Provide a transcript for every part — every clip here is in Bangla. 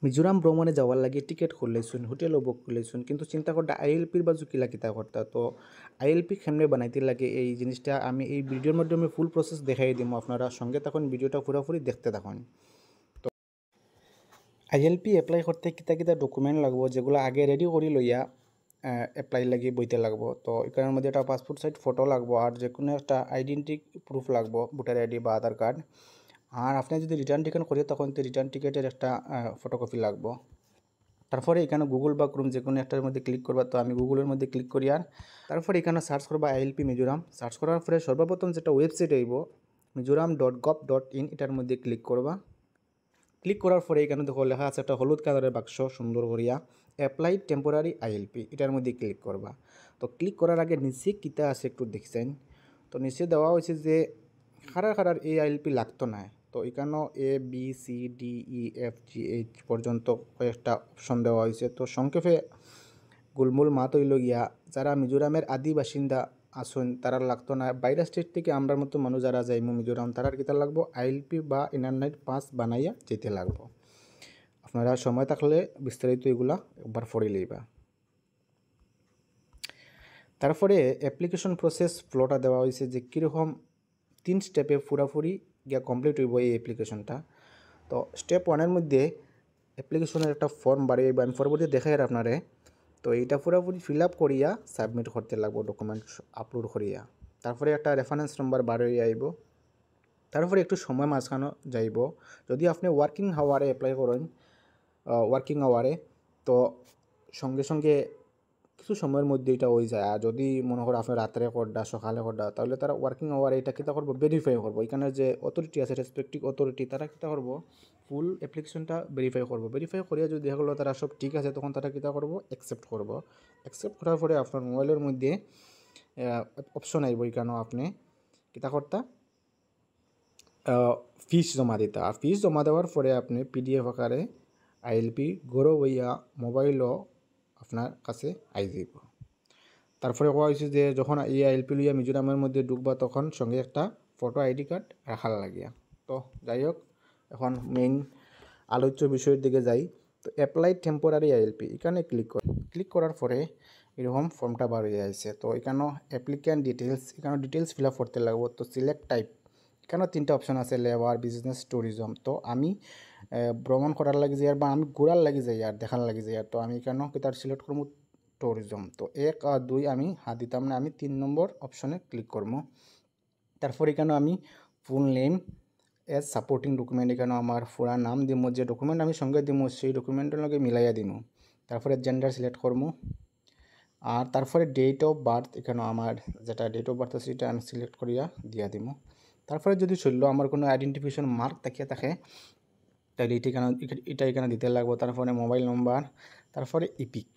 মিজোরাম ভ্রমণে যাওয়ার লাগে টিকিট করলেছুন হোটেলও বুক করলেছুন কিন্তু চিন্তা করতে আইএলপির বাজু কিলা কিতা করতা তো আইএলপি কেমনে বানাইতে লাগে এই জিনিসটা আমি এই ভিডিওর মাধ্যমে ফুল প্রসেস দেখাই দিব আপনারা সঙ্গে তখন ভিডিওটা পুরোপুরি দেখতে থাকুন। আইএলপি এপ্লাই করতে কিতা কিতা ডকুমেন্ট লাগবো যেগুলো আগে রেডি করি লইয়া এপ্লাই লাগি বইতে লাগবো। তো এখানের মধ্যে একটা পাসপোর্ট সাইজ ফটো লাগবো আর যে কোনো একটা আইডেন্টি প্রুফ লাগবো, ভোটার আইডি বা আধার কার্ড। আর আপনি যদি রিটার্ন টিকেট করি তখন তো রিটার্ন টিকেটের একটা ফটোকপি লাগবো। তারপরে এখানে গুগল বা ক্রোম যে কোনো একটার মধ্যে ক্লিক করবা, তো আমি গুগলের মধ্যে ক্লিক করি আর তারপরে এখানে সার্চ করবা আইএলপি মিজোরাম। সার্চ করার পরে সর্বপ্রথম যেটা ওয়েবসাইট আইব mizoram.gov.in এটার মধ্যে ক্লিক করবা। ক্লিক করার পরে এখানে দেখো লেখা আছে একটা হলুদ কালারের বাক্স সুন্দর করিয়া অ্যাপ্লাই টেম্পোরারি আইএলপি, এটার মধ্যে ক্লিক করবা। তো ক্লিক করার আগে নিচে কিতা আছে একটু দেখছেন, তো নিচে দেওয়া হয়েছে যে খারার এই আইএলপি লাগতো না। তো এখানেও ABCDEFGH পর্যন্ত কয়েকটা অপশন দেওয়া হয়েছে। তো সংক্ষেপে গুলমুল মাত হইল গিয়া যারা মিজোরামের আদি বাসিন্দা আসুন তারা লাগতো না। বাইরে স্টেট থেকে আমরার মতো মানুষ যারা যাইমু মিজোরাম তারার কিতা লাগবো আইএলপি বা ইন্টারনেট পাস বানাইয়া যেতে লাগবো। আপনারা সময় থাকলে বিস্তারিত এগুলা একবার পড়ে লইবা। তারপরে অ্যাপ্লিকেশন প্রসেস ফ্লোটা দেওয়া হয়েছে যে কীরকম 3 স্টেপে পুরাপুরি গিয়া কমপ্লিট হইব এই অ্যাপ্লিকেশনটা। তো স্টেপ 1-এর মধ্যে অ্যাপ্লিকেশনের একটা ফর্ম বাড়িয়ে আমি পরবর্তী দেখাই আর আপনারে। তো এইটা পুরোপুরি ফিল আপ করিয়া সাবমিট করতে লাগবো ডকুমেন্টস আপলোড করিয়া। তারপরে একটা রেফারেন্স নম্বর বাড়িয়ে আইব। তারপরে একটু সময় মাঝখানো যাইব। যদি আপনি ওয়ার্কিং আওয়ারে অ্যাপ্লাই করেন ওয়ার্কিং আওয়ারে তো সঙ্গে সঙ্গে কিছু সময়ের মধ্যে এটা হয়ে যায়। আর যদি মনে করো আপনি রাত্রে করডা সকালে করডা তাহলে তারা ওয়ার্কিং আওয়ারে এটা কিতা করবো ভেরিফাই করবো। এখানে যে অথরিটি আছে রেসপেক্টিভ অথরিটি তারা কিতা করবো ফুল অ্যাপ্লিকেশনটা ভেরিফাই করবো। ভেরিফাই করিয়া যদি দেখা গেলো তারা সব ঠিক আছে তখন তারা কিতা করবো অ্যাকসেপ্ট করবো। অ্যাকসেপ্ট করার পরে আপনার মোবাইলের মধ্যে অপশন আইব এখানে আপনি কিতা করতা ফিস জমা দিতা। আর ফিস জমা দেওয়ার পরে আপনি পিডিএফ আকারে আইএলপি গড়ো বইয়া মোবাইলও আপনার কাছে আই যাব। তারপরে কোয়া হয়েছে যে যখন এই আইএলপি লইয়া মিজোরামের মধ্যে ঢুকবা তখন সঙ্গে একটা ফটো আইডি কার্ড রাখার লাগিয়া। তো যাই হোক এখন মেইন আলোচ্য বিষয়ের দিকে যাই। তো অ্যাপ্লাই টেম্পোরারি আইএলপি এখানে ক্লিক করার পরে এরকম ফর্মটা বার হয়ে আছে। তো এখানেও অ্যাপ্লিক্যান্ট ডিটেলস এখানে ডিটেলস ফিল আপ করতে লাগবো। তো সিলেক্ট টাইপ এখানেও 3টা অপশন আছে লেবার বিজনেস ট্যুরিজম। তো আমি ভ্রমণ করার লাগে যাই আর বা আমি ঘোরার লাগে যাই আর দেখার লাগে যাই আর তো আমি এখানেও তার সিলেক্ট করবো ট্যুরিজম। তো 1 আর 2 আমি হাত দিতাম না, আমি 3 নম্বর অপশনে ক্লিক করবো। তারপর এখানে আমি full name as supporting document এখানে আমার পুরা নাম দিমু, যে ডকুমেন্ট আমি সঙ্গে দিমু সেই ডকুমেন্টের লগে মিলাইয়া দিমু। তারপরে জেন্ডার সিলেক্ট করবো আর তারপরে ডেট অফ বার্থ এখানে আমার যেটা ডেট অফ বার্থ আছে সেটা আমি সিলেক্ট করিয়া দিয়া দিমু। তারপরে যদি চলল আমার কোনো আইডেন্টিফিকেশন মার্ক তাকিয়ে থাকে তাহলে এটা এখানে দিতে লাগবো। তারপরে মোবাইল নম্বর, তারপরে ইপিক।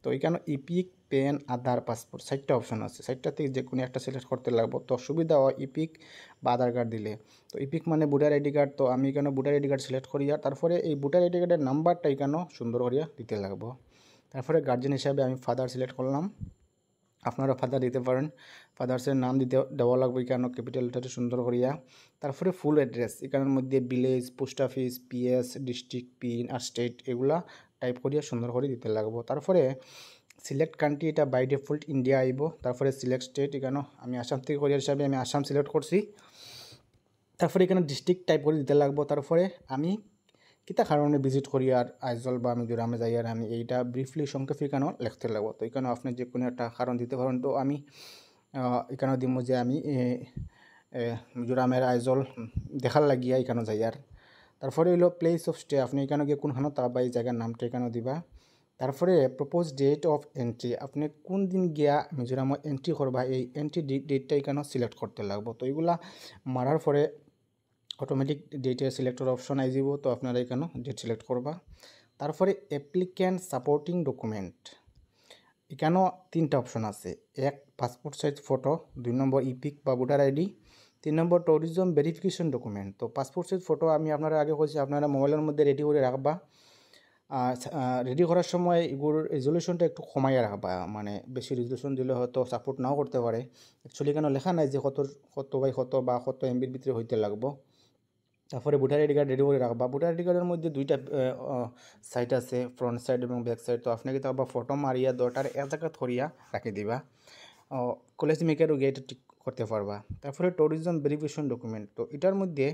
তো এখানে ইপিক পেন আধার পাসপোর্ট 4টা অপশন আছে, 4টা থেকে যে কোনো একটা সিলেক্ট করতে লাগবো। তো সুবিধা হয় ইপিক বা আধার কার্ড দিলে। তো ইপিক মানে ভোটার আইডি কার্ড, তো আমি এখানে ভোটার আইডি কার্ড সিলেক্ট করিয়া তারপরে এই ভোটার আইডি কার্ডের নাম্বারটা এখানেও সুন্দর করিয়া দিতে লাগবো। তারপরে গার্জেন হিসাবে আমি ফাদার সিলেক্ট করলাম, আপনারা ফাদার দিতে পারেন। ফাদার্সের নাম দেওয়া লাগবে এখানে ক্যাপিটাল লেটারে সুন্দর করিয়া। তারপরে ফুল অ্যাড্রেস এখানের মধ্যে village, post office, PS, district, pin আর স্টেট এগুলা টাইপ করিয়া সুন্দর করে দিতে লাগবো। তারপরে সিলেক্ট কান্ট্রি এটা বাই ডিফল্ট ইন্ডিয়া আইব। তারপরে সিলেক্ট স্টেট এখানে আমি আসাম থেকে করিয়ার হিসাবে আমি আসাম সিলেক্ট করছি। তারপরে এখানে ডিস্ট্রিক্ট টাইপ করে দিতে লাগবো। তারপরে আমি কিতা কারণে ভিজিট করি আর আইজল বা মিজোরামে যাই আর আমি এইটা ব্রিফলি সংক্ষেপে এখানেও লিখতে লাগবো। তো এখানেও আপনি যে কোনো একটা কারণ দিতে পারেন। তো আমি এখানেও দিব যে আমি মিজোরামের আইজল দেখার লাগিয়া এখানেও যাই আর। তারপরে হইলো প্লেস অফ স্টে, আপনি এখানে গিয়ে কোনখানে তা বা এই জায়গার নামটা এখানেও দিবা। তারপরে প্রপোজ ডেট অফ এন্ট্রি, আপনি কোন দিন গিয়া মিজোরামে এন্ট্রি করবা এই এন্ট্রি ডেটটা এখানেও সিলেক্ট করতে লাগবো। তো এগুলা মারার পরে অটোমেটিক ডেটের সিলেক্টর অপশন আই যাব। তো আপনারা এখানেও ডেট সিলেক্ট করবা। তারপরে অ্যাপ্লিক্যান্ট সাপোর্টিং ডকুমেন্ট এখানেও 3টা অপশন আছে, 1 পাসপোর্ট সাইজ ফটো, 2 নম্বর ইপিক বা ভোটার আইডি, 3 নম্বর ট্যুরিজম ভেরিফিকেশন ডকুমেন্ট। তো পাসপোর্ট সাইজ ফটো আমি আপনারা আগে বলছি আপনারা মোবাইলের মধ্যে রেডি করে রাখবা। রেডি করার সময় এগুলোর রেজলিউশনটা একটু কমাইয়া রাখবা, মানে বেশি রেজলিউশন দিলে হয়তো সাপোর্ট নাও করতে পারে। অ্যাকচুয়ালি কেন লেখা নাই যে কত বাই কত বা কত এমবির ভিতরে হইতে লাগবো। তারপরে ভোটার আইডি কার্ড রেডি করে রাখবা। ভোটার আইডি কার্ডের মধ্যে দুইটা সাইড আছে, ফ্রন্ট সাইড এবং ব্যাক সাইড। তো আপনি কিন্তু আবার ফটো মারিয়া দুটার এক জায়গা ধরিয়া রাখি দিবা। কলেজ মেকারও গিয়ে এটা ঠিক করতে পারবা। তারপরে ট্যুরিজম ভেরিফিকেশন ডকুমেন্ট, তো এটার মধ্যে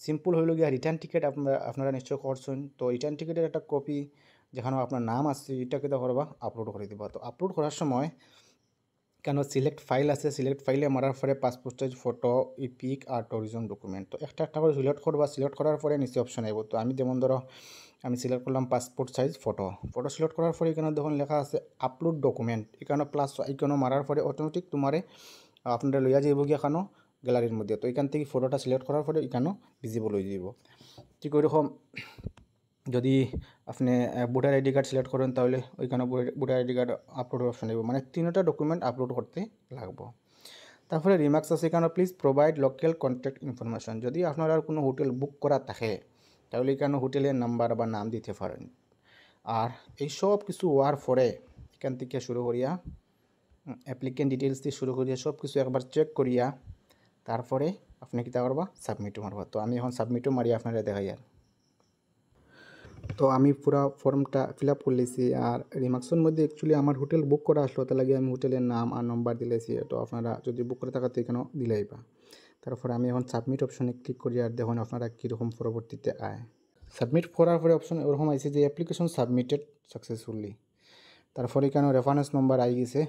সিম্পল হইল গিয়া রিটার্ন টিকিট আপনারা নিশ্চয় করছেন। তো রিটার্ন টিকিটের একটা কপি যেখানে আপনার নাম আছে এটা কিতা করবা, আপলোড করে দিবা। তো আপলোড করার সময় কেন সিলেক্ট ফাইল আছে, সিলেক্ট ফাইলে মারার পরে পাসপোর্ট সাইজ ফটো, ইপিক আর ট্যুরিজম ডকুমেন্ট। তো একটা একটা করে সিলেক্ট করবা। সিলেক্ট করার পরে নিচে অপশন আইব। তো আমি যেমন ধরো আমি সিলেক্ট করলাম passport size photo. Photo select করার পরে এখানে দেখুন লেখা আছে আপলোড ডকুমেন্ট, এখানে প্লাস এখানে মারার পরে অটোমেটিক তোমারে আপনারা লইয়া যাইব গিয়ে এখানো গ্যালারির মধ্যে। তো এখান থেকে ফটোটা সিলেক্ট করার পরে এখানেও ভিজিবল হয়ে যাব। ঠিক ওইরকম যদি আপনি ভোটার আইডি কার্ড সিলেক্ট করেন তাহলে ওইখানে ভোটার আইডি কার্ড আপলোডের অপশন আসবে, মানে তিনটা ডকুমেন্ট আপলোড করতে লাগবে। তারপরে রিমার্কস আছে এখানে please provide local contact information. যদি আপনার আর কোনো হোটেল বুক করা থাকে তাহলে এখানে হোটেলের নাম্বার বা নাম দিতে পারেন। আর এই সব কিছু হওয়ার পরে এখান থেকে শুরু করিয়া অ্যাপ্লিকেন্ট ডিটেলস দিয়ে শুরু করিয়া সব কিছু একবার চেক করিয়া তারপরে আপনি কী করবা, সাবমিটও মারবা। তো আমি এখন সাবমিটও মারি আপনারা দেখাই। আর তো আমি পুরা ফর্মটা ফিল আপ করলেছি। আর রিমার্কসের মধ্যে অ্যাকচুয়ালি আমার হোটেল বুক করা আসলো, তার লাগে আমি হোটেলের নাম আর নম্বর দিলেছি। তো আপনারা যদি বুক করে থাকাতে এখানেও দিলেইবা। তারপরে আমি এখন সাবমিট অপশনে ক্লিক করি আর দেখুন আপনারা কীরকম পরবর্তীতে আয়। সাবমিট করার পরে অপশন ওরকম আইছে যে অ্যাপ্লিকেশন সাবমিটেড সাকসেসফুলি। তারপরে এখানে রেফারেন্স নম্বর আই গেছে।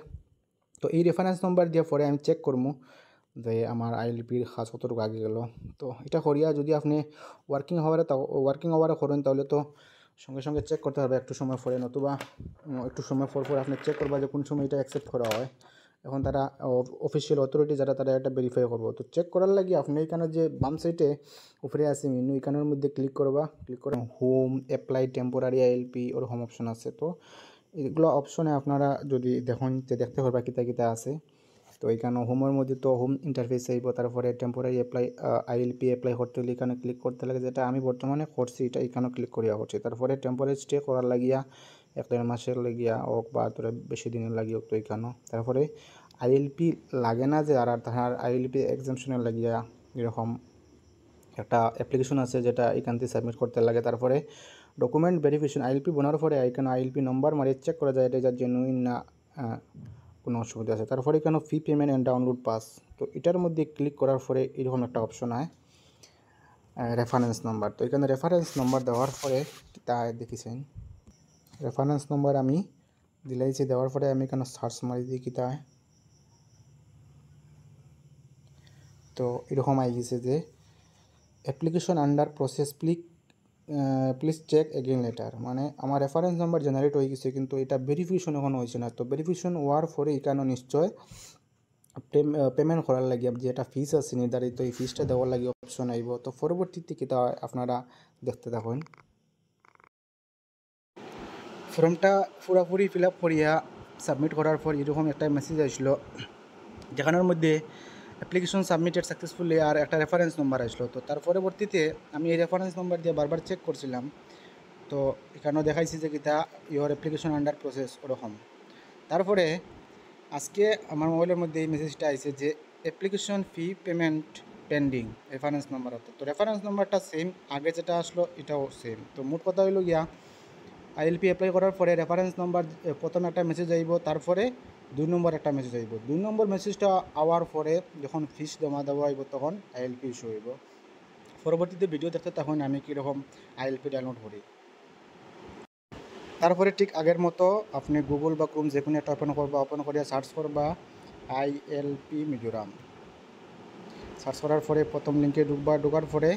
তো এই রেফারেন্স নম্বর দিয়ে পরে আমি চেক করবো যে আমার আইএলপির কাজ কতটুকু আগে গেল। তো এটা করিয়া যদি আপনি ওয়ার্কিং আওয়ারে করেন তাহলে তো সঙ্গে সঙ্গে চেক করতে হবে একটু সময় পরে, নতুবা একটু সময় পর আপনি চেক করবা যে কোন সময় এটা অ্যাকসেপ্ট করা হয়। এখন তারা অফিসিয়াল অথরিটি যারা তারা এটা ভেরিফাই করবো। তো চেক করার লাগে আপনি এখানে যে বাম সাইডে উপরে আছে মেনু, এখানের মধ্যে ক্লিক করবা। ক্লিক করে হোম, অ্যাপ্লাই টেম্পোরারি আইএলপি ওর হোম অপশন আছে। তো এগুলো অপশনে আপনারা যদি দেখুন যে দেখতে পারবা কিতা কিতা আছে। তো এখানে হোমের মধ্যে তো হোম ইন্টারফেস আইব। তারপরে টেম্পোরারি আইএলপি অ্যাপ্লাই করতে হলে এখানে ক্লিক করতে লাগে, যেটা আমি বর্তমানে করছি এটা এখানেও ক্লিক করিয়া করছি। তারপরে টেম্পোরারি স্টে করার লাগিয়া 1-1.5 মাসের লাগিয়া হোক বা তোরা বেশি দিনের লাগিয়ে হোক তো এখানেও। তারপরে আইএলপি লাগে না যে আর তাহার আইএলপি এক্সামশনের লাগিয়া এরকম একটা অ্যাপ্লিকেশন আছে যেটা এখান থেকে সাবমিট করতে লাগে। তারপরে ডকুমেন্ট ভেরিফিকেশন আইএলপি বানার পরে এখানে আইএলপি নম্বর মারিয়ে চেক করা যায় এটা জেনুইন না কোনো অসুবিধা আছে। তারপরে এখানে fee payment and download pass. তো এটার মধ্যে ক্লিক করার পরে এরকম একটা অপশন হয় রেফারেন্স নম্বর। তো এখানে রেফারেন্স নম্বর দেওয়ার পরে তা দেখেছেন রেফারেন্স নম্বর আমি দিলাইছি। দেওয়ার পরে আমি এখানে সার্চ মারি দিই কি তাই। তো এরকম আই গেছে যে application under process please check again later, মানে আমার রেফারেন্স নাম্বার জেনারেট হয়ে গেছে কিন্তু এটা ভেরিফিকেশন এখনো হয়েছে না। তো ভেরিফিকেশন হওয়ার পরে এখানে নিশ্চয় পেমেন্ট করার লাগে যে একটা ফিস আছে নির্ধারিত, এই ফিসটা দেওয়ার লাগে অপশন আইব। তো পরবর্তীতে কিতা আপনারা দেখতে থাকুন। ফর্মটা পুরোপুরি ফিল আপ করিয়া সাবমিট করার পর এরকম একটা মেসেজ আসলো যেখানের মধ্যে অ্যাপ্লিকেশন সাবমিটেড সাকসেসফুলি আর একটা রেফারেন্স নম্বর আসলো। তো তার পরবর্তীতে আমি এই রেফারেন্স নম্বর দিয়ে বারবার চেক করছিলাম। তো এখানেও দেখাইছি যে কিতা ইওর অ্যাপ্লিকেশন আন্ডার প্রসেস ওরকম। তারপরে আজকে আমার মোবাইলের মধ্যে এই মেসেজটা আইছে যে application fee payment pending reference number হতো। তো রেফারেন্স নম্বরটা সেম, আগে যেটা আসলো এটাও সেম। তো মোট কথা হইল গিয়া আইএলপি অ্যাপ্লাই করার পরে রেফারেন্স নম্বর প্রথমে একটা মেসেজ আইব, তারপরে 2 নম্বর একটা মেসেজ আইব। 2 নম্বর মেসেজটা আওয়ার পরে যখন ফিস জমা দেওয়া হইব তখন আইএলপি ইস্যু হইব। পরবর্তীতে ভিডিও দেখতে তখন আমি কীরকম আইএলপি ডাউনলোড করি। তারপরে ঠিক আগের মতো আপনি গুগল বা ক্রোম যে কোনো একটা ওপেন করিয়া সার্চ করবা আইএলপি মিজোরাম। সার্চ করার পরে প্রথম লিঙ্কে ঢোকার পরে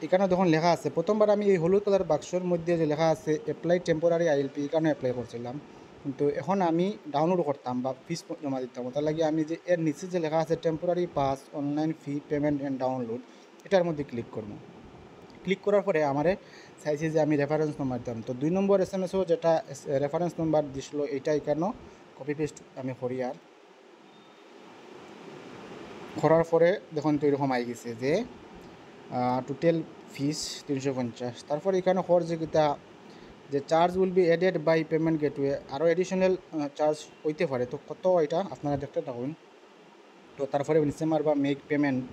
এখানে যখন লেখা আছে প্রথমবার আমি এই হলুদ কালার বাক্সর মধ্যে যে লেখা আছে অ্যাপ্লাই টেম্পোরারি আইএলপি এখানে অ্যাপ্লাই করছিলাম, কিন্তু এখন আমি ডাউনলোড করতাম বা ফিস জমা দিতাম। তার লাগে আমি যে এর নিচে যে লেখা আছে temporary pass online fee payment and download এটার মধ্যে ক্লিক করবো। ক্লিক করার পরে আমারে চাইছে যে আমি রেফারেন্স নম্বর দিতাম। তো 2 নম্বর SMS-ও যেটা রেফারেন্স নম্বর দিছিল এইটা এখানেও কপি পেস্ট আমি করি। আর করার পরে দেখুন তো এরকম আই গেছে যে টোটাল ফিস 350। তারপর এখানে হর যে কিতা যে charge will be added by payment gateway, আরও এডিশনাল চার্জ হইতে পারে। তো কত এটা আপনারা দেখতে থাকুন। তো তারপরে নিচে মারবা মেক পেমেন্ট।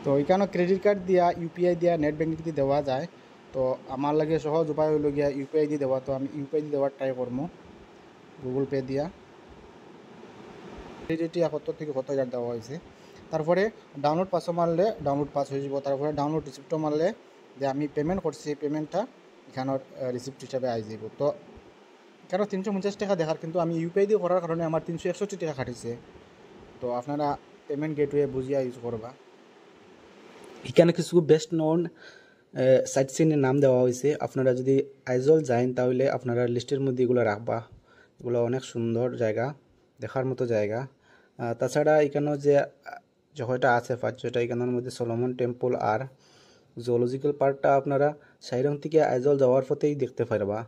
তো এখানে ক্রেডিট কার্ড দিয়া ইউপিআই দিয়া নেট ব্যাঙ্কিং দিয়ে দেওয়া যায়। তো আমার লাগে সহজ উপায় হইল গিয়া ইউপিআই দিয়ে দেওয়া। তো আমি ইউপিআই দিয়ে দেওয়ার ট্রাই করবো গুগল পে দিয়া। ক্রেডিট ৭০ থেকে ৭০,০০০ দেওয়া হয়েছে। তারপরে ডাউনলোড পাসও মারলে ডাউনলোড পাস হয়ে যাব। তারপরে ডাউনলোড রিসিপ্টও মারলে যে আমি পেমেন্ট করছি এই পেমেন্টটা এখানের রিসিপ্ট হিসাবে আই যাব। তো এখানে ৩৫০ টাকা দেখার, কিন্তু আমি ইউপিআই দিয়ে করার কারণে আমার ৩৬১ টাকা কাটিছে। তো আপনারা পেমেন্ট গেটওয়ে বুঝিয়া ইউজ করবা। এখানে কিছু বেস্ট নোন সাইট সিনের নাম দেওয়া হয়েছে। আপনারা যদি আইজল যান তাহলে আপনারা লিস্টের মধ্যে এগুলো রাখবা। এগুলো অনেক সুন্দর জায়গা, দেখার মতো জায়গা। তাছাড়া এখানেও যে জায়গাটা আছে যেটা এখানের মধ্যে সলোমন টেম্পল আর জুলজিক্যাল পার্কটা আপনারা সাইরং থেকে আইজল যাওয়ার পথেই দেখতে পারবা।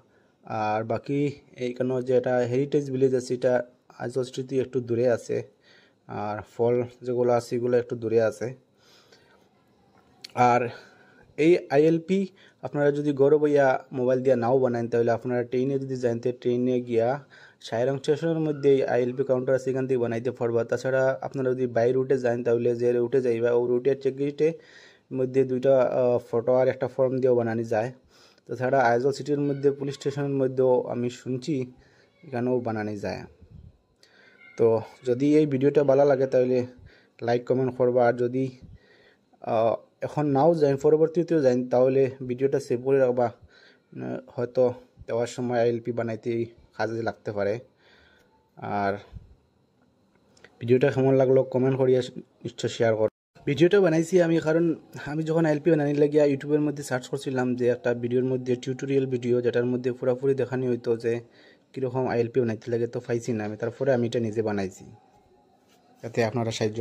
আর বাকি এইখানেও যেটা হেরিটেজ ভিলেজ আছে এটা আইজল স্ট্রিট থেকে একটু দূরে আছে। আর ফল যেগুলো আছে এগুলো একটু দূরে আছে। আর এই আইএলপি আপনারা যদি গৌরব ইয়া মোবাইল দিয়ে নাও বানান তাহলে আপনারা ট্রেনে যদি যান তো ট্রেনে গিয়া সাইরং স্টেশনের মধ্যে আইএলপি কাউন্টার আছে এখান থেকে বানাইতে পারবা। তাছাড়া আপনারা যদি বাই রুটে যান তাহলে যে রুটে যাইবা ও রুটের চেক গেটের মধ্যে দুইটা ফটো আর একটা ফর্ম দিয়েও বানানো যায়। তাছাড়া আইজল সিটির মধ্যে পুলিশ স্টেশনের মধ্যেও আমি শুনছি এখানেও বানানো যায়। তো যদি এই ভিডিওটা ভালো লাগে তাহলে লাইক কমেন্ট করবা। আর যদি এখন নাও যাই পরবর্তীতেও যাই তাহলে ভিডিওটা সেভ করে রাখবা, হয়তো দেওয়ার সময় আইএলপি বানাইতে কাজে লাগতে পারে। আর ভিডিওটা কেমন লাগলো কমেন্ট করিয়া নিশ্চয় শেয়ার কর। ভিডিওটা বানাইছি আমি কারণ আমি যখন আইএলপি বানানি লাগিয়া ইউটিউবের মধ্যে সার্চ করছিলাম যে একটা ভিডিওর মধ্যে টিউটোরিয়াল ভিডিও যেটার মধ্যে পুরোপুরি দেখানি হইতো যে কীরকম আইএলপি বানাইতে লাগে, তো পাইছি না আমি। তারপরে আমি এটা নিজে বানাইছি যাতে আপনারা সাহায্য